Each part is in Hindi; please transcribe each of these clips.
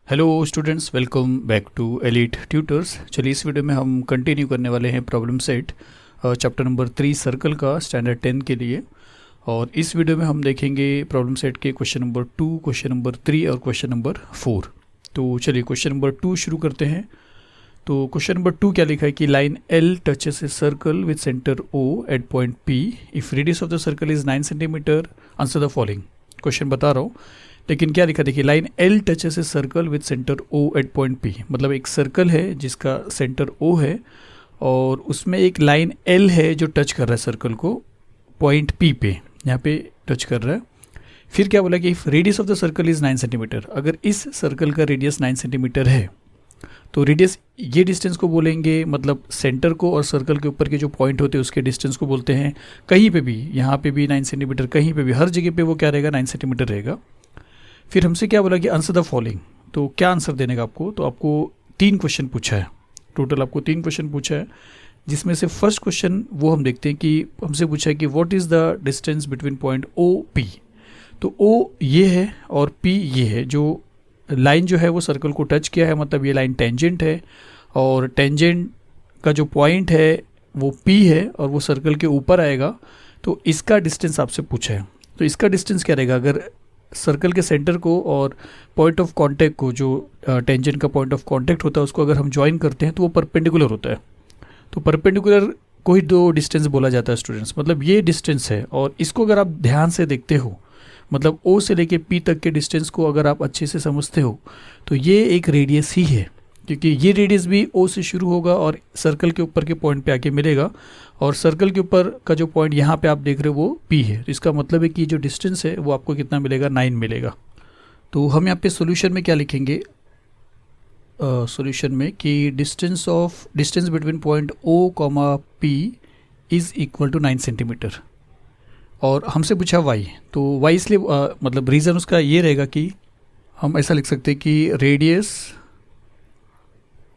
Hello students, welcome back to Elite Tutors. चलिए इस वीडियो में हम कंटिन्यू करने वाले हैं problem set chapter number 3 circle का स्टैंडर्ड 10 के लिए। और इस वीडियो में हम देखेंगे प्रॉब्लम सेट के क्वेश्चन नंबर 2, क्वेश्चन नंबर 3 और क्वेश्चन नंबर 4। तो चलिए क्वेश्चन नंबर 2 शुरू करते हैं। तो क्वेश्चन नंबर 2 क्या लिखा है कि line L touches a circle with centre O at point P if radius of the circle is 9 centimetre, answer the following. Question बता रहा हूँ, लेकिन क्या लिखा देखिए, line L touches a circle with centre O at point P. मतलब एक सर्कल है जिसका सेंटर ओ है और उसमें एक लाइन एल है जो टच कर रहा है सर्कल को पॉइंट पी पे, यहाँ पे टच कर रहा है। फिर क्या बोला कि if radius of the circle is 9 centimetre, अगर इस सर्कल का रेडियस 9 सेंटीमीटर है तो रेडियस ये डिस्टेंस को बोलेंगे, मतलब सेंटर को और सर्कल के ऊपर के जो पॉइंट होते हैं उसके डिस्टेंस को बोलते हैं। कहीं पे भी, यहाँ पे भी 9 सेंटीमीटर, कहीं पे भी, हर जगह पे वो क्या रहेगा, 9 सेंटीमीटर रहेगा। फिर हमसे क्या बोला कि आंसर द फॉलोइंग। तो क्या आंसर देने का आपको, तो आपको 3 क्वेश्चन पूछा है, टोटल आपको 3 क्वेश्चन पूछा है, जिसमें से फर्स्ट क्वेश्चन वो हम देखते हैं कि हमसे पूछा है कि what is the distance between point O P. तो ओ ये है और पी ये है, जो लाइन जो है वो सर्कल को टच किया है, मतलब ये लाइन टेंजेंट है और टेंजेंट का जो पॉइंट है वो पी है और वो सर्कल के ऊपर आएगा। तो इसका डिस्टेंस आपसे पूछा है। तो इसका डिस्टेंस क्या रहेगा, अगर सर्कल के सेंटर को और पॉइंट ऑफ कांटेक्ट को, जो टेंजेंट का पॉइंट ऑफ कांटेक्ट होता है, उसको अगर हम ज्वाइन करते हैं तो वो परपेंडिकुलर होता है। तो परपेंडिकुलर को ही दो डिस्टेंस बोला जाता है स्टूडेंट्स। मतलब ये डिस्टेंस है और इसको अगर आप ध्यान से देखते हो, मतलब ओ से लेके पी तक के डिस्टेंस को अगर आप अच्छे से समझते हो तो ये एक रेडियस ही है, क्योंकि ये रेडियस भी ओ से शुरू होगा और सर्कल के ऊपर के पॉइंट पे आके मिलेगा और सर्कल के ऊपर का जो पॉइंट यहाँ पे आप देख रहे हो वो पी है। तो इसका मतलब है कि जो डिस्टेंस है वो आपको कितना मिलेगा, 9 मिलेगा। तो हम यहाँ पे सॉल्यूशन में क्या लिखेंगे, सॉल्यूशन में कि distance between point O comma P is equal to 9 centimetre. और हमसे पूछा वाई, तो वाई इसलिए मतलब रीज़न उसका ये रहेगा कि हम ऐसा लिख सकते हैं कि radius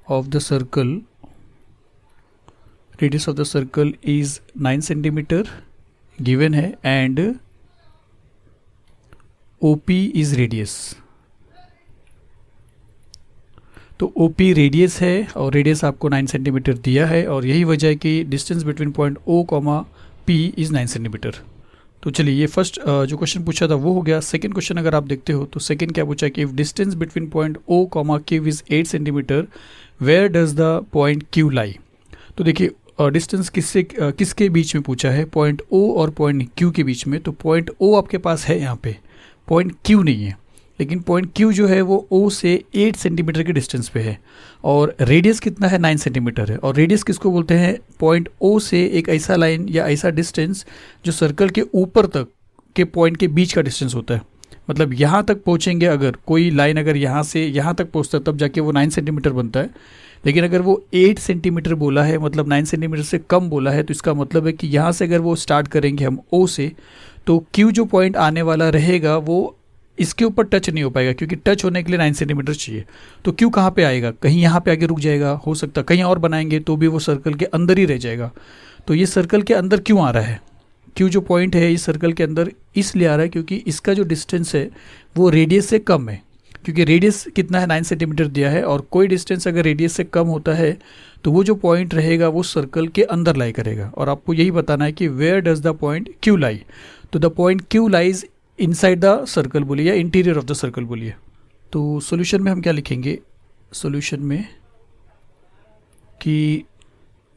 of the circle is 9 centimetre given है एंड OP इज रेडियस। तो OP रेडियस है और रेडियस आपको 9 सेंटीमीटर दिया है और यही वजह है कि distance between point O comma P is 9 centimetre. तो चलिए ये फर्स्ट जो क्वेश्चन पूछा था वो हो गया। सेकंड क्वेश्चन अगर आप देखते हो तो सेकंड क्या पूछा है कि if distance between point O comma Q is 8 centimetre, where does the point Q lie. तो देखिए डिस्टेंस किसके बीच में पूछा है, पॉइंट O और पॉइंट Q के बीच में। तो पॉइंट O आपके पास है यहाँ पे, पॉइंट Q नहीं है, लेकिन पॉइंट Q जो है वो O से 8 सेंटीमीटर के डिस्टेंस पे है और रेडियस कितना है, 9 सेंटीमीटर है। और रेडियस किसको बोलते हैं, पॉइंट O से एक ऐसा लाइन या ऐसा डिस्टेंस जो सर्कल के ऊपर तक के पॉइंट के बीच का डिस्टेंस होता है। मतलब यहाँ तक पहुँचेंगे, अगर कोई लाइन अगर यहाँ से यहाँ तक पहुँचता है तब जाके वो 9 सेंटीमीटर बनता है। लेकिन अगर वो 8 सेंटीमीटर बोला है, मतलब 9 सेंटीमीटर से कम बोला है, तो इसका मतलब है कि यहाँ से अगर वो स्टार्ट करेंगे हम O से, तो Q जो पॉइंट आने वाला रहेगा वो इसके ऊपर टच नहीं हो पाएगा, क्योंकि टच होने के लिए 9 सेंटीमीटर चाहिए। तो Q कहाँ पे आएगा, कहीं यहाँ पे आगे रुक जाएगा, हो सकता कहीं और बनाएंगे तो भी वो सर्कल के अंदर ही रह जाएगा। तो ये सर्कल के अंदर क्यों आ रहा है, Q जो पॉइंट है इस सर्कल के अंदर इसलिए आ रहा है क्योंकि इसका जो डिस्टेंस है वो रेडियस से कम है। क्योंकि रेडियस कितना है, 9 सेंटीमीटर दिया है और कोई डिस्टेंस अगर रेडियस से कम होता है तो वो जो पॉइंट रहेगा वो सर्कल के अंदर लाई करेगा। और आपको यही बताना है कि where does the point Q lie. तो the point Q lies inside the circle बोलिए या इंटीरियर ऑफ द सर्कल बोलिए। तो सॉल्यूशन में हम क्या लिखेंगे, सॉल्यूशन में कि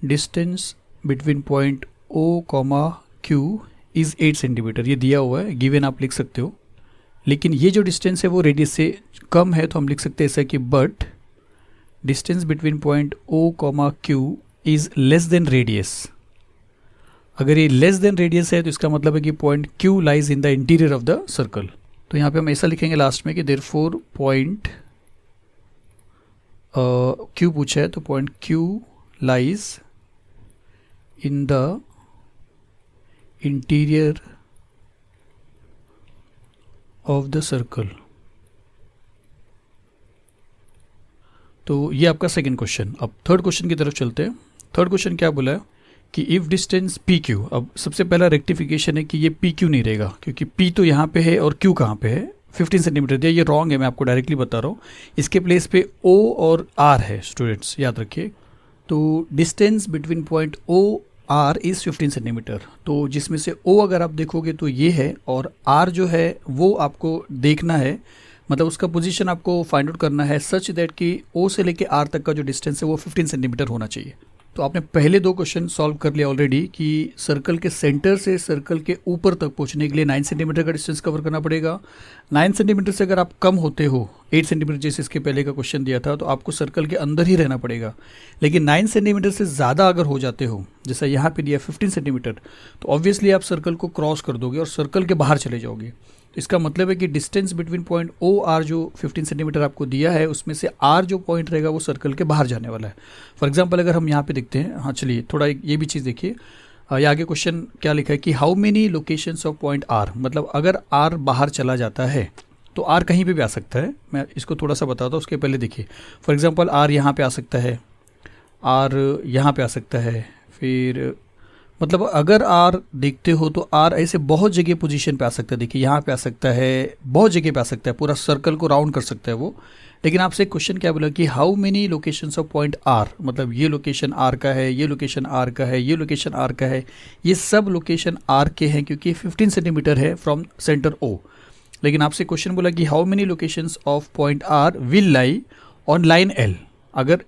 distance between point O comma Q is 8 centimetre, ये दिया हुआ है, गिवन आप लिख सकते हो। लेकिन ये जो डिस्टेंस है वो रेडियस से कम है, तो हम लिख सकते हैं ऐसा कि but distance between point O comma Q is less than radius. अगर ये लेस देन रेडियस है तो इसका मतलब है कि point Q lies in the interior of the circle. तो यहाँ पे हम ऐसा लिखेंगे लास्ट में कि देयरफॉर पॉइंट Q पूछा है तो point Q lies in the interior of the circle. तो ये आपका सेकंड क्वेश्चन। अब थर्ड क्वेश्चन की तरफ चलते हैं। थर्ड क्वेश्चन क्या बोला है कि इफ़ डिस्टेंस PQ, अब सबसे पहला रेक्टिफिकेशन है कि ये PQ नहीं रहेगा, क्योंकि P तो यहाँ पे है और Q कहाँ पे है, 15 सेंटीमीटर दिया, ये रॉन्ग है, मैं आपको डायरेक्टली बता रहा हूँ। इसके प्लेस पे O और R है स्टूडेंट्स, याद रखिए। तो distance between point O R is 15 centimetre. तो जिसमें से O अगर आप देखोगे तो ये है, और R जो है वो आपको देखना है, मतलब उसका पोजीशन आपको फाइंड आउट करना है सच दैट कि O से लेके R तक का जो डिस्टेंस है वो 15 सेंटीमीटर होना चाहिए। तो आपने पहले 2 क्वेश्चन सॉल्व कर लिया ऑलरेडी कि सर्कल के सेंटर से सर्कल के ऊपर तक पहुंचने के लिए 9 सेंटीमीटर का डिस्टेंस कवर करना पड़ेगा। 9 सेंटीमीटर से अगर आप कम होते हो, 8 सेंटीमीटर जैसे इसके पहले का क्वेश्चन दिया था, तो आपको सर्कल के अंदर ही रहना पड़ेगा। लेकिन 9 सेंटीमीटर से ज़्यादा अगर हो जाते हो, जैसा यहाँ पे दिया 15 सेंटीमीटर, तो ऑब्वियसली आप सर्कल को क्रॉस कर दोगे और सर्कल के बाहर चले जाओगे। तो इसका मतलब है कि distance between point O R जो 15 सेंटीमीटर आपको दिया है, उसमें से R जो पॉइंट रहेगा वो सर्कल के बाहर जाने वाला है। फॉर एग्जांपल अगर हम यहाँ पे देखते हैं, हाँ चलिए थोड़ा ये भी चीज़ देखिए, ये आगे क्वेश्चन क्या लिखा है कि how many locations of point R, मतलब अगर R बाहर चला जाता है तो R कहीं पे भी आ सकता है। मैं इसको थोड़ा सा बताता हूँ, उसके पहले देखिए। फॉर एग्जाम्पल R यहाँ पे आ सकता है, R यहाँ पे आ सकता है, फिर मतलब अगर R देखते हो तो R ऐसे बहुत जगह पोजीशन पे आ सकता है। देखिए यहाँ पे आ सकता है, बहुत जगह पे आ सकता है, पूरा सर्कल को राउंड कर सकता है वो। लेकिन आपसे क्वेश्चन क्या बोला कि how many locations of point R, मतलब ये लोकेशन R का है, ये लोकेशन R का है, ये लोकेशन R का है, ये सब लोकेशन R के हैं क्योंकि 15 सेंटीमीटर है फ्रॉम सेंटर O। लेकिन आपसे क्वेश्चन बोला कि how many locations of point R will lie on line L, अगर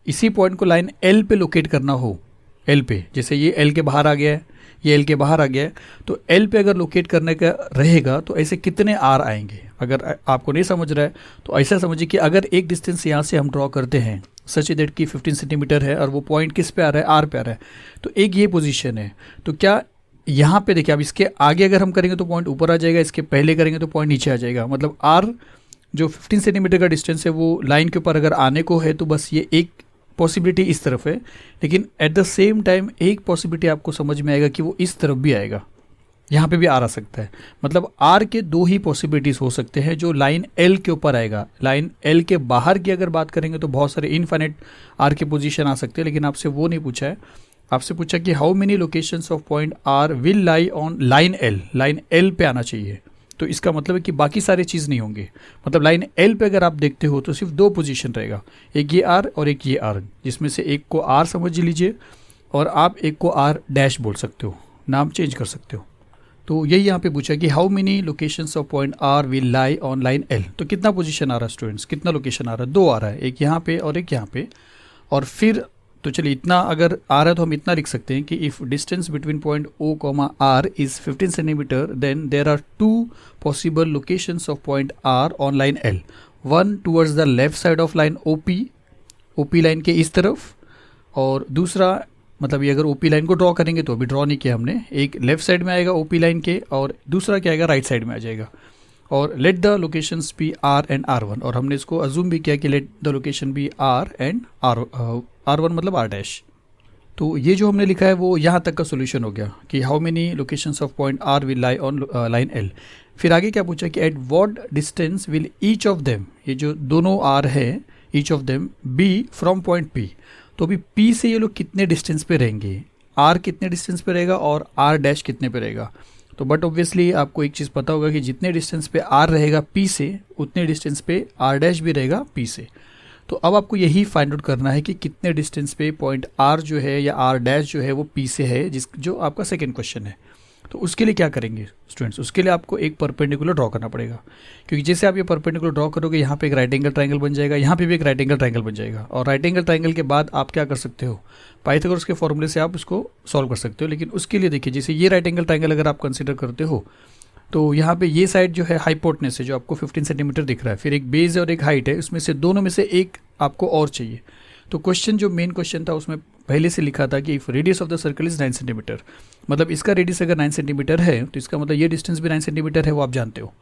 इसी पॉइंट को लाइन L पे लोकेट करना हो, L पे, जैसे ये L के बाहर आ गया है, ये L के बाहर आ गया है, तो L पे अगर लोकेट करने का रहेगा तो ऐसे कितने R आएंगे। अगर आपको नहीं समझ रहा है तो ऐसा समझिए कि अगर एक डिस्टेंस यहाँ से हम ड्रॉ करते हैं सच दैट कि 15 सेंटीमीटर है और वो पॉइंट किस पे आ रहा है, R पे आ रहा है, तो एक ये पोजीशन है। तो क्या यहाँ पे देखिए, अब इसके आगे अगर हम करेंगे तो पॉइंट ऊपर आ जाएगा, इसके पहले करेंगे तो पॉइंट नीचे आ जाएगा। मतलब R जो 15 सेंटीमीटर का डिस्टेंस है वो लाइन के ऊपर अगर आने को है तो बस ये एक पॉसिबिलिटी इस तरफ है। लेकिन एट द सेम टाइम एक पॉसिबिलिटी आपको समझ में आएगा कि वो इस तरफ भी आएगा, यहाँ पे भी आ सकता है। मतलब R के 2 ही पॉसिबिलिटीज़ हो सकते हैं जो लाइन L के ऊपर आएगा। लाइन L के बाहर की अगर बात करेंगे तो बहुत सारे इनफाइनाइट R के पोजीशन आ सकते हैं, लेकिन आपसे वो नहीं पूछा है। आपसे पूछा कि how many locations of point R will lie on line L, line L पे आना चाहिए। तो इसका मतलब है कि बाकी सारे चीज़ नहीं होंगे। मतलब लाइन L पे अगर आप देखते हो तो सिर्फ 2 पोजीशन रहेगा, एक ये R और एक ये R, जिसमें से एक को R समझ लीजिए और आप एक को R डैश बोल सकते हो, नाम चेंज कर सकते हो। तो यही यहाँ पे पूछा कि how many locations of point R will lie on line L। तो कितना पोजीशन आ रहा है स्टूडेंट्स, कितना लोकेशन आ रहा है, 2 आ रहा है, एक यहाँ पे और एक यहाँ पे। और फिर तो चलिए इतना अगर आ रहा है तो हम इतना लिख सकते हैं कि if distance between point O, R is 15 centimetre then there are 2 possible locations of point R on line L, one towards the left side of line OP line के इस तरफ, और दूसरा मतलब ये अगर OP लाइन को ड्रॉ करेंगे तो अभी ड्रॉ नहीं किया हमने, एक लेफ्ट साइड में आएगा OP लाइन के और दूसरा क्या आएगा, राइट साइड में आ जाएगा। और let the locations be R and R1, और हमने इसको अज्यूम भी किया कि let the location be R and R1 मतलब R डैश। तो ये जो हमने लिखा है वो यहाँ तक का सोल्यूशन हो गया कि how many locations of point R will lie on line L। फिर आगे क्या पूछा कि at what distance will each of them, ये जो दोनों R है, each of them be from point P। तो अभी P से ये लोग कितने डिस्टेंस पे रहेंगे, R कितने डिस्टेंस पे रहेगा और R डैश कितने पे रहेगा। तो बट ऑब्वियसली आपको एक चीज़ पता होगा कि जितने डिस्टेंस पे R रहेगा P से, उतने डिस्टेंस पे R डैश भी रहेगा P से। तो अब आपको यही फाइंड आउट करना है कि कितने डिस्टेंस पे पॉइंट R जो है या R डैश जो है वो P से है, जो आपका सेकेंड क्वेश्चन है। तो उसके लिए क्या करेंगे स्टूडेंट्स, उसके लिए आपको एक परपेंडिकुलर ड्रॉ करना पड़ेगा, क्योंकि जैसे आप ये परपेंडिकुलर ड्रॉ करोगे यहाँ पे एक राइट एंगल ट्रायंगल बन जाएगा, यहाँ पे भी एक राइट एंगल ट्रायंगल बन जाएगा। और राइट एंगल ट्रायंगल के बाद आप क्या कर सकते हो, पाइथागोरस के फॉर्मूले से आप उसको सॉल्व कर सकते हो। लेकिन उसके लिए देखिए, जैसे ये राइट एंगल ट्रायंगल अगर आप कंसिडर करते हो तो यहाँ पे ये साइड जो है हाइपोटेनस है, जो आपको 15 सेंटीमीटर दिख रहा है, फिर एक बेस है और एक हाइट है, उसमें से दोनों में से एक आपको और चाहिए। तो क्वेश्चन जो मेन क्वेश्चन था उसमें पहले से लिखा था कि if radius of the circle is 9 centimetre, मतलब इसका रेडियस अगर 9 सेंटीमीटर है तो इसका मतलब ये डिस्टेंस भी 9 सेंटीमीटर है, वो आप जानते हो।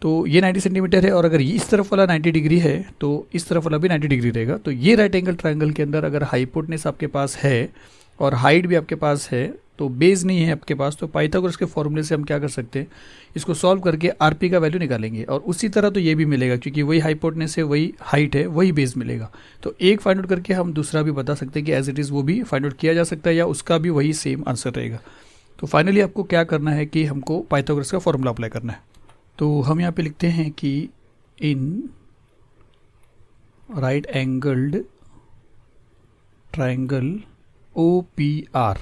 तो ये 90 सेंटीमीटर है और अगर इस तरफ वाला 90 डिग्री है तो इस तरफ वाला भी 90 डिग्री रहेगा। तो ये राइट एंगल ट्रायंगल के अंदर अगर हाइपोटेनस आपके पास है और हाइट भी आपके पास है तो बेस नहीं है आपके पास, तो पाइथागोरस के फॉर्मूले से हम क्या कर सकते हैं, इसको सॉल्व करके आरपी का वैल्यू निकालेंगे। और उसी तरह तो ये भी मिलेगा, क्योंकि वही हाइपोटेनस है, वही हाइट है, वही बेस मिलेगा। तो एक फाइंड आउट करके हम दूसरा भी बता सकते हैं कि एज इट इज़ वो भी फाइंड आउट किया जा सकता है, या उसका भी वही सेम आंसर रहेगा। तो फाइनली आपको क्या करना है कि हमको पाइथागोरस का फॉर्मूला अप्लाई करना है। तो हम यहाँ पे लिखते हैं कि in right angled triangle OPR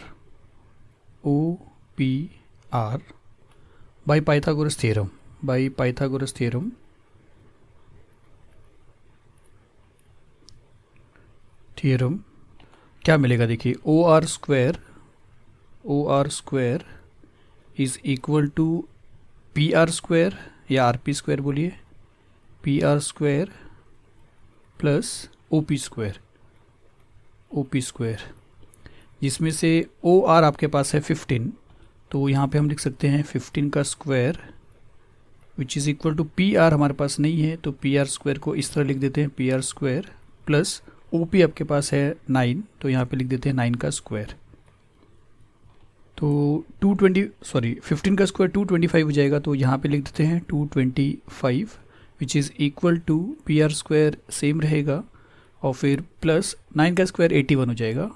by Pythagoras theorem क्या मिलेगा, देखिए OR square is equal to PR square या RP स्क्वायर बोलिए, PR square plus OP square, जिसमें से OR आपके पास है 15, तो यहाँ पे हम लिख सकते हैं 15 का square which is equal to PR हमारे पास नहीं है तो PR स्क्वायर को इस तरह लिख देते हैं, PR स्क्वायर प्लस OP आपके पास है 9, तो यहाँ पे लिख देते हैं 9 का स्क्वायर। तो 15 का स्क्वायर 225 हो जाएगा, तो यहाँ पे लिख देते हैं 225 which is equal to PR square same रहेगा और फिर प्लस 9 का स्क्वायर 81 हो जाएगा।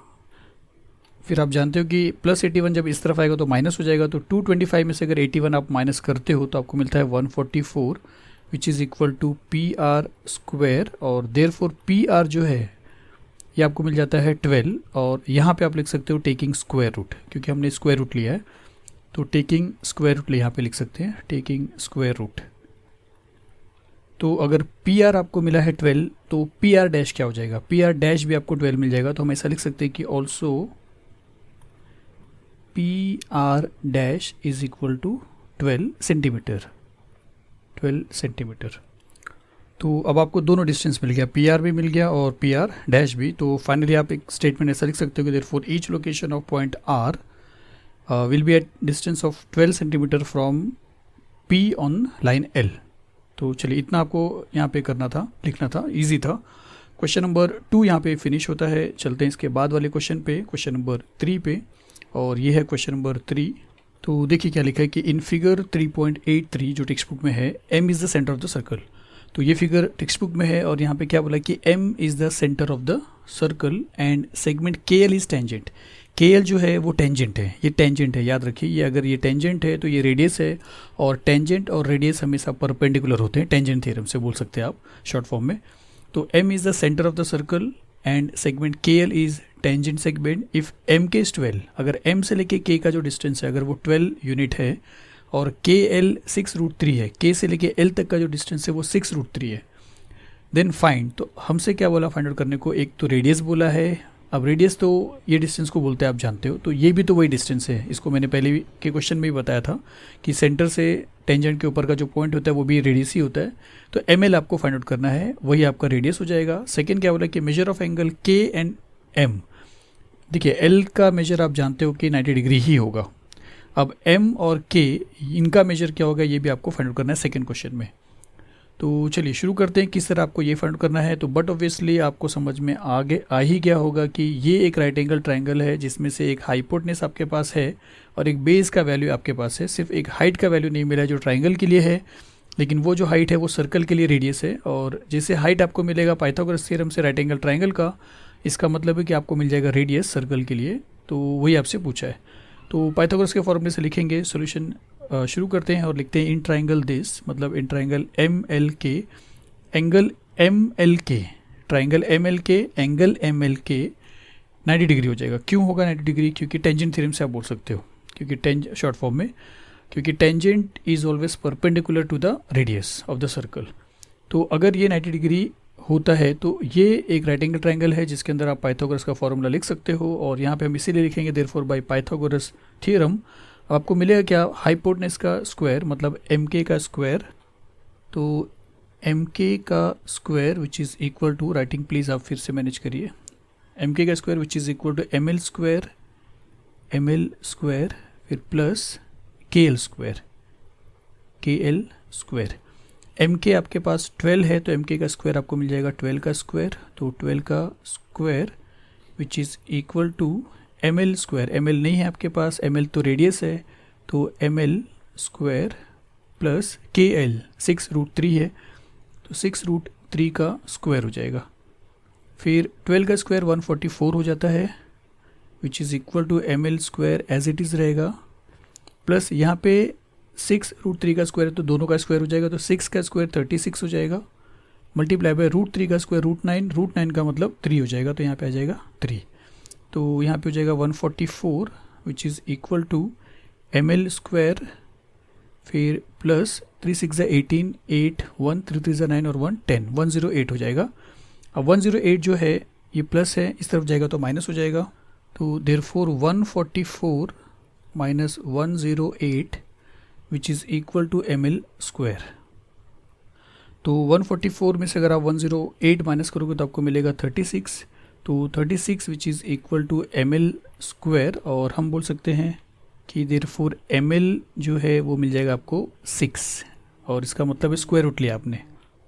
फिर आप जानते हो कि प्लस 81 जब इस तरफ आएगा तो माइनस हो जाएगा, तो 225 में से अगर 81 आप माइनस करते हो तो आपको मिलता है 144 which is equal to PR square, और देयरफॉर PR जो है ये आपको मिल जाता है 12, और यहाँ पे आप लिख सकते हो टेकिंग स्क्वायर रूट, क्योंकि हमने स्क्वायर रूट लिया है तो टेकिंग स्क्वायर रूट यहाँ पे लिख सकते हैं, टेकिंग स्क्वायर रूट। तो अगर PR आपको मिला है 12 तो PR डैश क्या हो जाएगा, PR डैश भी आपको 12 मिल जाएगा, तो हम ऐसा लिख सकते हैं कि also PR dash is equal to 12 centimetre. तो अब आपको दोनों डिस्टेंस मिल गया, PR भी मिल गया और PR डैश भी। तो फाइनली आप एक स्टेटमेंट ऐसा लिख सकते हो कि therefore each location of point R will be at distance of 12 centimetre from P on line L। तो चलिए इतना आपको यहाँ पे करना था, लिखना था, इजी था। क्वेश्चन नंबर 2 यहाँ पे फिनिश होता है। चलते हैं इसके बाद वाले क्वेश्चन पे, क्वेश्चन नंबर 3 पे, और ये है क्वेश्चन नंबर 3। तो देखिए क्या लिखा है कि इन फिगर 3.83 जो टेक्स्ट बुक में है, M is the centre of the circle. तो ये फिगर टेक्स्ट बुक में है और यहाँ पे क्या बोला कि M is the centre of the circle and segment KL is tangent. KL जो है वो टेंजेंट है, ये टेंजेंट है, याद रखिए, ये अगर ये टेंजेंट है तो ये रेडियस है, और टेंजेंट और रेडियस हमेशा परपेंडिकुलर होते हैं, टेंजेंट थ्योरम से बोल सकते हैं आप शॉर्ट फॉर्म में। तो M is the centre of the circle and segment KL is tangent segment if MK is 12। अगर M से लेके K का जो डिस्टेंस है अगर वो 12 यूनिट है और KL 6√3 है, K से लेके L तक का जो डिस्टेंस है वो 6√3 है, देन फाइंड। तो हमसे क्या बोला फाइंड आउट करने को, एक तो रेडियस बोला है। अब रेडियस तो ये डिस्टेंस को बोलते हैं, आप जानते हो, तो ये भी तो वही डिस्टेंस है। इसको मैंने पहले के क्वेश्चन में भी बताया था कि सेंटर से टेंजेंट के ऊपर का जो पॉइंट होता है वो भी रेडियस ही होता है। तो ML आपको फाइंड आउट करना है, वही आपका रेडियस हो जाएगा। सेकेंड क्या बोला कि measure of angle K and M। देखिए L का मेजर आप जानते हो कि 90 डिग्री ही होगा। अब M और K इनका मेजर क्या होगा ये भी आपको फाइंड आउट करना है सेकेंड क्वेश्चन में। तो चलिए शुरू करते हैं किस तरह आपको ये फाइंड आउट करना है। तो बट ऑब्वियसली आपको समझ में आगे आ ही गया होगा कि ये एक राइट एंगल ट्राइंगल है जिसमें से एक हाइपोटेनस आपके पास है और एक बेस का वैल्यू आपके पास है। सिर्फ एक हाइट का वैल्यू नहीं मिला जो ट्राइंगल के लिए है, लेकिन वो जो हाइट है वो सर्कल के लिए रेडियस है। और जैसे हाइट आपको मिलेगा पाइथागोरस थ्योरम से राइट एंगल ट्राइंगल का, इसका मतलब है कि आपको मिल जाएगा रेडियस सर्कल के लिए। तो वही आपसे पूछा है। तो पाइथागोरस के फॉर्मूले से लिखेंगे, सॉल्यूशन शुरू करते हैं और लिखते हैं इन ट्राइंगल दिस, मतलब इन triangle MLK angle MLK, triangle MLK angle MLK 90 degree हो जाएगा। क्यों होगा 90 डिग्री? क्योंकि टेंजेंट थ्योरम से आप बोल सकते हो, क्योंकि शॉर्ट फॉर्म में, क्योंकि tangent is always perpendicular to the radius of the circle. तो अगर ये 90 डिग्री होता है तो ये एक राइट एंगल ट्राइंगल है जिसके अंदर आप पाइथागोरस का फॉर्मूला लिख सकते हो। और यहाँ पे हम इसीलिए लिखेंगे देयरफॉर बाय पाइथागोरस थ्योरम। आपको मिलेगा क्या? हाइपोटेनस का स्क्वायर मतलब MK का स्क्वायर। तो MK का square which is equal to, writing please आप फिर से मैनेज करिए, MK का square which is equal to ML square फिर प्लस KL स्क्वायर। MK आपके पास 12 है तो MK का स्क्वायर आपको मिल जाएगा 12 का स्क्वायर। तो 12 का square which is equal to ML square, ML नहीं है आपके पास, ML तो रेडियस है, तो ML स्क्वायर प्लस KL 6√3 है तो 6√3 का स्क्वायर हो जाएगा। फिर 12 का स्क्वायर 144 हो जाता है which is equal to ML square as it is रहेगा, प्लस यहाँ पे 6√3 का स्क्वायर है तो दोनों का स्क्वायर हो जाएगा, तो 6 का स्क्वायर 36 हो जाएगा, मल्टीप्लाई बाय √3 का स्क्वायर √9 का मतलब 3 हो जाएगा, तो यहाँ पे आ जाएगा 3। तो यहाँ पे हो जाएगा 144 which is equal to ml square, फिर प्लस 3 6 18 8 1 3 3 9 और 1 10 108 हो जाएगा। अब 108 जो है ये प्लस है, इस तरफ जाएगा तो माइनस हो जाएगा, तो therefore 144 minus 108 which is equal to ml square. तो 144 में से अगर आप 108 माइनस करोगे तो आपको मिलेगा 36, तो 36 which is equal to ml square, और हम बोल सकते हैं कि देयरफॉर ml जो है वो मिल जाएगा आपको 6, और इसका मतलब है स्क्वायर रूट लिया आपने,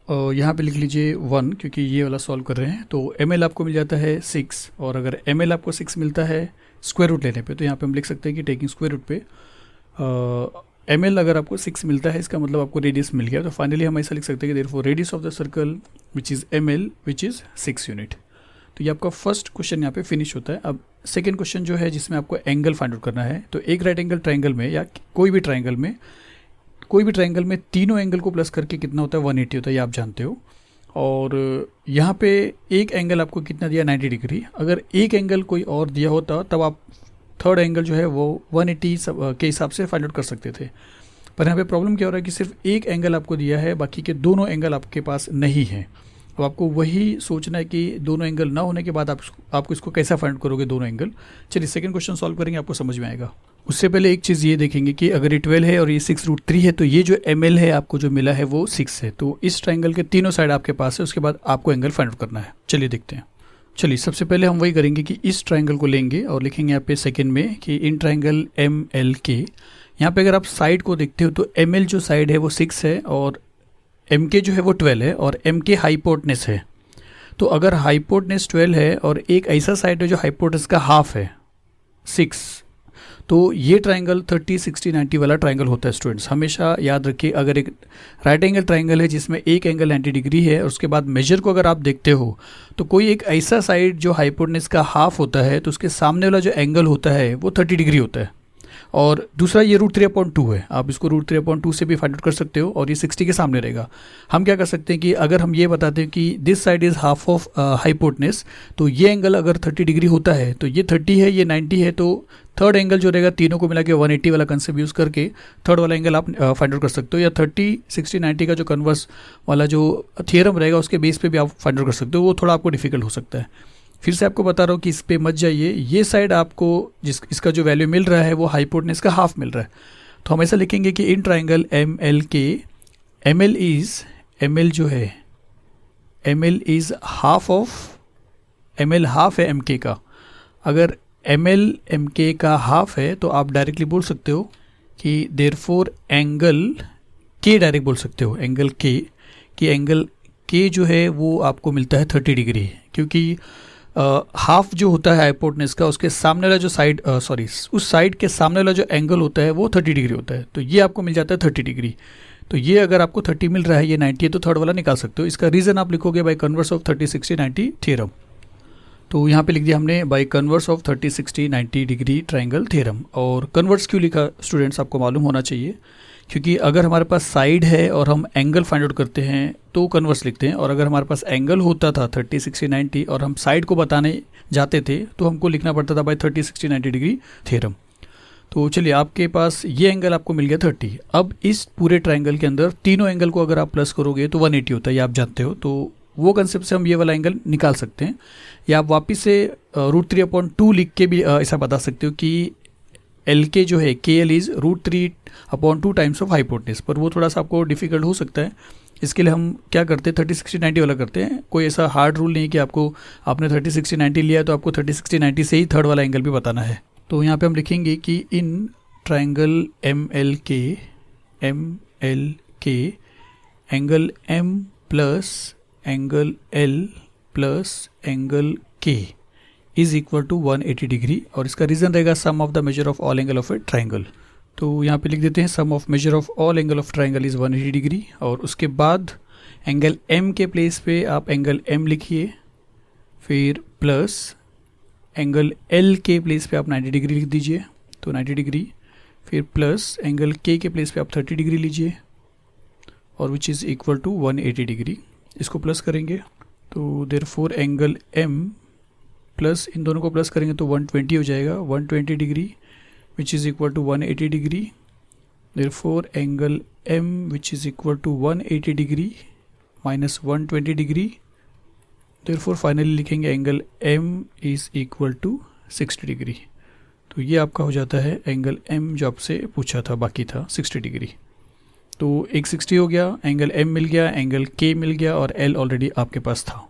और यहाँ पे लिख लीजिए 1 क्योंकि ये वाला सॉल्व कर रहे हैं। तो ml आपको मिल जाता है 6, और अगर ml आपको 6 मिलता है स्क्वायर रूट लेने पे तो यहाँ पे हम लिख सकते हैं कि टेकिंग स्क्वायर रूट पे ml अगर आपको 6 मिलता है इसका मतलब आपको रेडियस मिल गया। तो फाइनली हम ऐसा लिख सकते हैं कि therefore radius of the circle which is ml which is 6 unit. तो ये आपका फर्स्ट क्वेश्चन यहाँ पे फिनिश होता है। अब सेकेंड क्वेश्चन जो है जिसमें आपको एंगल फाइंड आउट करना है, तो एक राइट एंगल ट्राइंगल में या कोई भी ट्राइंगल में तीनों एंगल को प्लस करके कितना होता है 180 होता है, ये आप जानते हो। और यहाँ पे एक एंगल आपको कितना दिया 90 डिग्री, अगर एक एंगल कोई और दिया होता तब आप थर्ड एंगल जो है वो 180 के हिसाब से फाइंड आउट कर सकते थे। पर यहाँ पे प्रॉब्लम क्या हो रहा है कि सिर्फ एक एंगल आपको दिया है, बाकी के दोनों एंगल आपके पास नहीं है। अब आपको वही सोचना है कि दोनों एंगल ना होने के बाद आपको इसको कैसा फाइंड क्रोगे दोनों एंगल। चलिए सेकंड क्वेश्चन सॉल्व करेंगे, आपको समझ में आएगा। उससे पहले एक चीज़ ये देखेंगे कि अगर ये 12 है और ये 6√3 है तो ये जो ml है आपको जो मिला है वो 6 है। तो इस ट्राइंगल के तीनों साइड आपके पास है, उसके बाद आपको एंगल फाइंड आउट करना है। चलिए देखते हैं। चलिए सबसे पहले हम वही करेंगे कि इस ट्राइंगल को लेंगे और लिखेंगे यहाँ पे सेकेंड में कि इन ट्राइंगल MLK। यहाँ पे अगर आप साइड को देखते हो तो ML जो साइड है वो 6 है और MK जो है वो 12 है और MK हाइपोटेनस है। तो अगर हाइपोटेनस 12 है और एक ऐसा साइड है जो हाइपोटेनस का हाफ है 6, तो ये ट्राइंगल 30 60 90 वाला ट्राइंगल होता है। स्टूडेंट्स हमेशा याद रखिए, अगर एक राइट एंगल ट्राइंगल है जिसमें एक एंगल 90 डिग्री है और उसके बाद मेजर को अगर आप देखते हो तो कोई एक ऐसा साइड जो हाइपोटेनस का हाफ होता है तो उसके सामने वाला जो एंगल होता है वो 30 डिग्री होता है। और दूसरा ये √3/2 है, आप इसको √3/2 से भी फाइंड आउट कर सकते हो और ये 60 के सामने रहेगा। हम क्या कर सकते हैं कि अगर हम ये बताते हैं कि this side is half of hypotenuse, तो ये एंगल अगर 30 डिग्री होता है तो ये 30 है, ये 90 है, तो थर्ड एंगल जो रहेगा तीनों को मिला के 180 वाला कंसेप्ट यूज़ करके थर्ड वाला एंगल आप फाइंड आउट कर सकते हो, या 30 60 90 का जो कन्वर्स वाला जो थियरम रहेगा उसके बेस पे भी आप फाइंड आउट कर सकते हो। वो थोड़ा आपको डिफिकल्ट हो सकता है। फिर से आपको बता रहा हूँ कि इस पे मत जाइए, ये साइड आपको इसका जो वैल्यू मिल रहा है वो हाइपोटेनस का हाफ मिल रहा है। तो हम ऐसा लिखेंगे कि इन ट्राइंगल MLK ML जो है ML is half of ML half है MK का। अगर ML MK का हाफ है तो आप डायरेक्टली बोल सकते हो कि देयरफॉर एंगल K, डायरेक्ट बोल सकते हो एंगल K कि एंगल K जो है वो आपको मिलता है 30 डिग्री, क्योंकि हाफ जो होता है हाइपोटेनस का उसके सामने वाला जो साइड उस साइड के सामने वाला जो एंगल होता है वो 30 डिग्री होता है, तो ये आपको मिल जाता है 30 डिग्री। तो ये अगर आपको 30 मिल रहा है, ये 90 है, तो थर्ड वाला निकाल सकते हो। इसका रीज़न आप लिखोगे बाय कन्वर्स ऑफ 30 60 90 थ्योरम। तो यहाँ पे लिख दिया हमने by converse of 30 60 90 degree triangle theorem. और कन्वर्स क्यों लिखा स्टूडेंट्स आपको मालूम होना चाहिए, क्योंकि अगर हमारे पास साइड है और हम एंगल फाइंड आउट करते हैं तो कन्वर्स लिखते हैं, और अगर हमारे पास एंगल होता था 30 60 90 और हम साइड को बताने जाते थे तो हमको लिखना पड़ता था बाय 30 60 90 डिग्री थ्योरम। तो चलिए आपके पास ये एंगल आपको मिल गया 30। अब इस पूरे ट्राइंगल के अंदर तीनों एंगल को अगर आप प्लस करोगे तो 180 होता है, ये आप जानते हो। तो वो कंसेप्ट से हम ये वाला एंगल निकाल सकते हैं, या आप वापस से √3/2 लिख के भी ऐसा बता सकते हो कि LK जो है KL is √3/2 times of hypotenuse. पर वो थोड़ा सा आपको डिफिकल्ट हो सकता है, इसके लिए हम क्या करते हैं 30 60 90 वाला करते हैं। कोई ऐसा हार्ड रूल नहीं कि आपने 30 60 90 लिया तो आपको 30 60 90 से ही थर्ड वाला एंगल भी बताना है। तो यहाँ पे हम लिखेंगे कि in triangle MLK angle M plus angle L plus angle K is equal to 180 degree, और इसका रीज़न रहेगा sum of the measure of all angle of a triangle. तो यहाँ पे लिख देते हैं sum of measure of all angle of triangle is 180 degree, और उसके बाद एंगल M के प्लेस पे आप एंगल M लिखिए, फिर प्लस एंगल L के प्लेस पे आप 90 डिग्री लिख दीजिए, तो 90 डिग्री, फिर प्लस एंगल के प्लेस पे आप 30 डिग्री लीजिए और which is equal to 180 degree, इसको प्लस करेंगे तो देयरफॉर एंगल एम प्लस इन दोनों को प्लस करेंगे तो 120 हो जाएगा, 120 degree which is equal to 180 degree. Therefore angle M which is equal to 180 degree minus 120 degree. Therefore finally लिखेंगे angle M is equal to 60 degree. तो ये आपका हो जाता है एंगल एम जो आपसे पूछा था, बाकी था 60 डिग्री। तो एक 60 हो गया, एंगल एम मिल गया, एंगल के मिल गया और एल ऑलरेडी आपके पास था।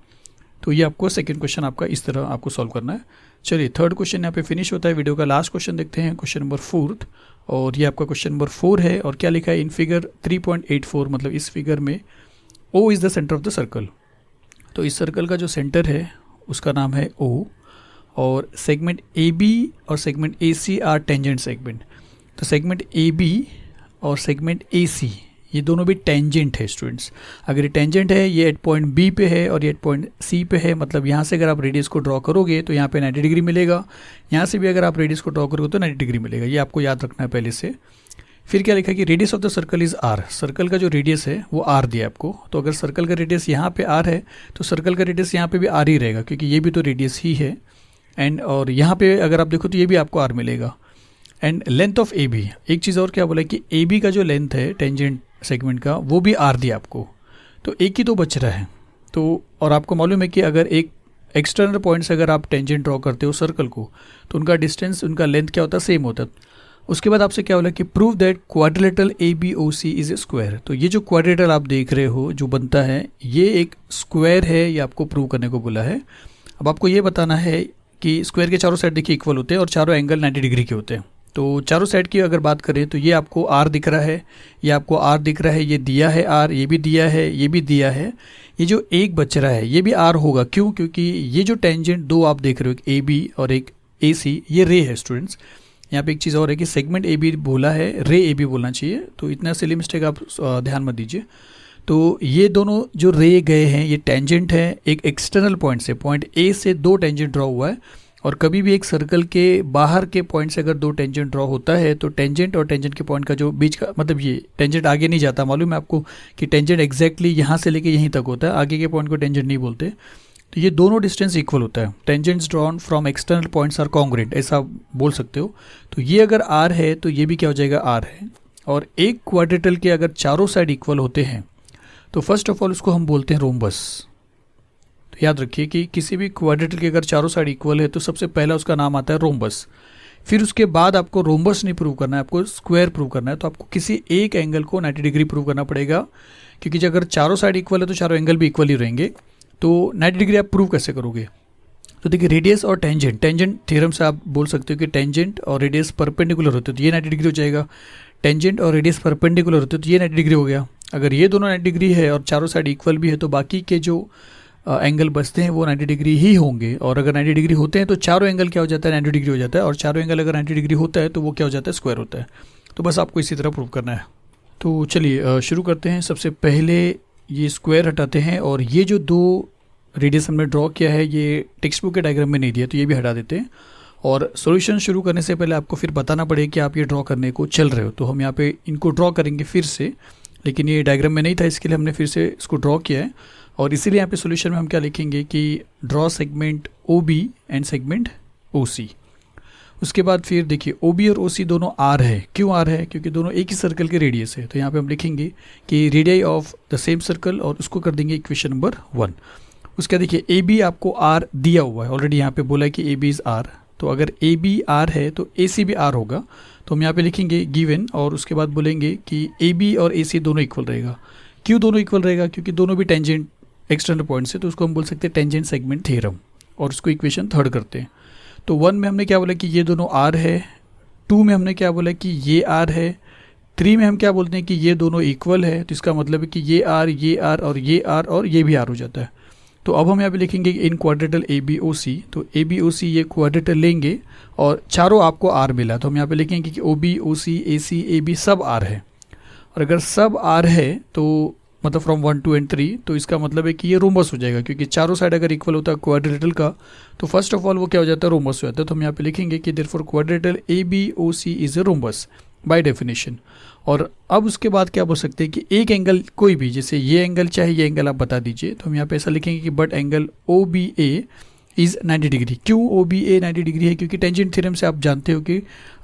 तो ये आपको सेकंड क्वेश्चन आपका इस तरह आपको सॉल्व करना है। चलिए थर्ड क्वेश्चन यहाँ पे फिनिश होता है। वीडियो का लास्ट क्वेश्चन देखते हैं, क्वेश्चन नंबर 4 और ये आपका क्वेश्चन नंबर 4 है। और क्या लिखा है इन फिगर 3.84, मतलब इस फिगर में O is the centre of the circle. तो इस सर्कल का जो सेंटर है उसका नाम है O और सेगमेंट AB और segment AC are tangent segment. तो सेगमेंट AB और सेगमेंट AC ये दोनों भी टेंजेंट है स्टूडेंट्स। अगर ये टेंजेंट है, ये एट पॉइंट B पे है और ये एट पॉइंट C पे है, मतलब यहाँ से अगर आप रेडियस को ड्रॉ करोगे तो यहाँ पे 90 डिग्री मिलेगा, यहाँ से भी अगर आप रेडियस को ड्रॉ करोगे तो 90 डिग्री मिलेगा। ये आपको याद रखना है पहले से। फिर क्या लिखा है कि radius of the circle is R। Circle का जो रेडियस है वो R दिया आपको। तो अगर सर्कल का रेडियस यहाँ पे R है तो सर्कल का रेडियस यहाँ पे भी R ही रहेगा, क्योंकि ये भी तो रेडियस ही है। एंड और यहाँ पे अगर आप देखो तो ये भी आपको R मिलेगा। एंड लेंथ ऑफ AB, एक चीज़ और क्या बोला कि AB का जो लेंथ है टेंजेंट सेगमेंट का वो भी R दिया आपको। तो एक ही तो बच रहा है। तो और आपको मालूम है कि अगर एक एक्सटर्नल पॉइंट से अगर आप टेंजेंट ड्रॉ करते हो सर्कल को तो उनका डिस्टेंस, उनका लेंथ क्या होता है, सेम होता है। उसके बाद आपसे क्या बोला कि prove that quadrilateral ABOC is a square. तो ये जो क्वाड्रिलेटरल आप देख रहे हो जो बनता है ये एक स्क्वायर है, ये आपको प्रूव करने को बोला है। अब आपको ये बताना है कि स्क्वायर के चारों साइड देखिए इक्वल होते हैं और चारों एंगल 90 डिग्री के होते हैं। तो चारों साइड की अगर बात करें तो ये आपको R दिख रहा है, ये आपको R दिख रहा है, ये दिया है R, ये भी दिया है, ये भी दिया है। ये जो एक बच रहा है ये भी R होगा। क्यों? क्योंकि ये जो टेंजेंट दो आप देख रहे हो, एक AB और एक AC, ये रे है स्टूडेंट्स। यहाँ पे एक चीज़ और है कि सेगमेंट AB बोला है, रे AB बोलना चाहिए। तो इतना सिली मिस्टेक आप ध्यान मत दीजिए। तो ये दोनों जो रे गए हैं ये टेंजेंट है एक एक्सटर्नल पॉइंट से, पॉइंट A से दो टेंजेंट ड्रॉ हुआ है। और कभी भी एक सर्कल के बाहर के पॉइंट से अगर दो टेंजेंट ड्रॉ होता है तो टेंजेंट और टेंजेंट के पॉइंट का जो बीच का, मतलब ये टेंजेंट आगे नहीं जाता। मालूम है आपको कि टेंजेंट एग्जैक्टली यहाँ से लेके यहीं तक होता है, आगे के पॉइंट को टेंजेंट नहीं बोलते। तो ये दोनों डिस्टेंस इक्वल होता है। Tangents drawn from external points are congruent, ऐसा बोल सकते हो। तो ये अगर R है तो ये भी क्या हो जाएगा, R है। और एक क्वाड्रेटल के अगर चारों साइड इक्वल होते हैं तो फर्स्ट ऑफ ऑल उसको हम बोलते हैं रोम्बस। तो याद रखिए कि किसी भी क्वाड्रेटल के अगर चारों साइड इक्वल है तो सबसे पहला उसका नाम आता है रोम्बस। फिर उसके बाद आपको रोम्बस नहीं प्रूव करना है, आपको स्क्वायर प्रूव करना है। तो आपको किसी एक एंगल को 90 डिग्री प्रूव करना पड़ेगा, क्योंकि अगर चारों साइड इक्वल है तो चारों एंगल भी इक्वल ही रहेंगे। तो 90 डिग्री आप प्रूव कैसे करोगे? तो देखिए रेडियस और टेंजेंट, टेंजेंट थ्योरम से आप बोल सकते हो कि टेंजेंट और रेडियस परपेंडिकुलर होते तो ये 90 डिग्री हो जाएगा। टेंजेंट और रेडियस परपेंडिकुलर होते तो ये 90 डिग्री हो गया। अगर ये दोनों 90 डिग्री है और चारों साइड इक्वल भी है तो बाकी के जो एंगल बचते हैं वो 90 डिग्री ही होंगे। और अगर 90 डिग्री होते हैं तो चारों एंगल क्या हो जाता है, 90 डिग्री हो जाता है। और चारों एंगल अगर 90 डिग्री होता है तो वो क्या हो जाता है, स्क्वायर होता है। तो बस आपको इसी तरह प्रूव करना है। तो चलिए शुरू करते हैं। सबसे पहले ये स्क्वायर हटाते हैं और ये जो दो रेडियस हमने ड्रॉ किया है ये टेक्स्ट बुक के डायग्राम में नहीं दिया, तो ये भी हटा देते हैं। और सॉल्यूशन शुरू करने से पहले आपको फिर बताना पड़ेगा कि आप ये ड्रॉ करने को चल रहे हो। तो हम यहाँ पे इनको ड्रॉ करेंगे फिर से, लेकिन ये डायग्राम में नहीं था इसके लिए हमने फिर से इसको ड्रॉ किया है। और इसीलिए यहाँ पे सॉल्यूशन में हम क्या लिखेंगे कि draw segment OB and segment OC। उसके बाद फिर देखिए OB और OC दोनों R है। क्यों R है? क्योंकि दोनों एक ही सर्कल के रेडियस है। तो यहाँ पे हम लिखेंगे कि radii of the same circle और उसको कर देंगे इक्वेशन नंबर 1। उसका देखिए AB आपको R दिया हुआ है, ऑलरेडी यहाँ पे बोला है कि AB इज़ R। तो अगर AB R है तो AC भी R होगा। तो हम यहाँ पे लिखेंगे गिवन और उसके बाद बोलेंगे कि AB और AC दोनों इक्वल रहेगा। क्यों दोनों इक्वल रहेगा? क्योंकि दोनों भी टेंजेंट एक्सटर्नल पॉइंट से, तो उसको हम बोल सकते हैं टेंजेंट सेगमेंट थ्योरम। और उसको इक्वेशन 3 करते हैं। तो 1 में हमने क्या बोला कि ये दोनों R है, 2 में हमने क्या बोला कि ये R है, 3 में हम क्या बोलते हैं कि ये दोनों इक्वल है। तो इसका मतलब है कि ये R और ये भी R हो जाता है। तो अब हम यहाँ पे लिखेंगे इन क्वाड्रेटल ABOC। तो ABOC ये क्वाड्रेटल लेंगे और चारों आपको R मिला। तो हम यहाँ पे लिखेंगे कि OB OC AC AB सब R है। और अगर सब R है तो मतलब फ्रॉम 1 2 एंड 3, तो इसका मतलब है कि ये रोम्बस हो जाएगा, क्योंकि चारों साइड अगर इक्वल होता है क्वाड्रेटल का तो फर्स्ट ऑफ ऑल वो क्या हो जाता है, रोम्बस हो जाता है। तो हम यहाँ पे लिखेंगे कि therefore quadrilateral ABOC is a rhombus. By definition. और अब उसके बाद क्या बोल सकते हैं कि एक एंगल कोई भी, जैसे ये एंगल चाहे ये एंगल आप बता दीजिए, तो हम यहाँ पे ऐसा लिखेंगे कि but angle O B A is 90 degree. क्यों ओ बी ए 90 डिग्री है? क्योंकि टेंजेंट थ्योरम से आप जानते हो कि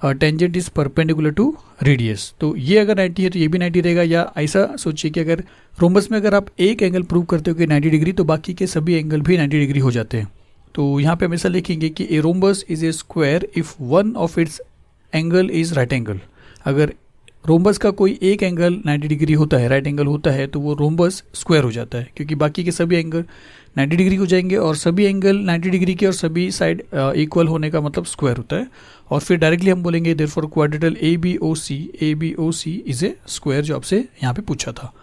tangent is perpendicular to radius. तो ये अगर 90 है तो ये भी 90 रहेगा। या ऐसा सोचिए कि अगर रोम्बस में अगर आप एक एंगल प्रूव करते हो कि 90 डिग्री, तो बाकी के सभी एंगल भी 90 डिग्री हो जाते हैं। तो यहाँ पे हम ऐसा लिखेंगे कि a rhombus is a square if one of its angle is right angle. अगर रोम्बस का कोई एक एंगल 90 डिग्री होता है, राइट एंगल होता है, तो वो रोम्बस स्क्वायर हो जाता है, क्योंकि बाकी के सभी एंगल 90 डिग्री हो जाएंगे। और सभी एंगल 90 डिग्री के और सभी साइड इक्वल होने का मतलब स्क्वायर होता है। और फिर डायरेक्टली हम बोलेंगे therefore quadrilateral A B O C is a square, जो आपसे यहाँ पे पूछा था।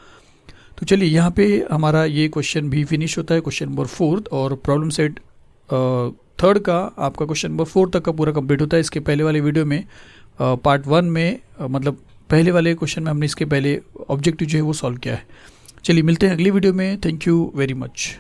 तो चलिए यहाँ पे हमारा ये क्वेश्चन भी फिनिश होता है, क्वेश्चन नंबर 4। और प्रॉब्लम सेट 3 का आपका क्वेश्चन नंबर 4 तक का पूरा कंप्लीट होता है। इसके पहले वाले वीडियो में पार्ट 1 में मतलब पहले वाले क्वेश्चन में हमने इसके पहले ऑब्जेक्टिव जो है वो सॉल्व किया है। चलिए मिलते हैं अगली वीडियो में। Thank you very much.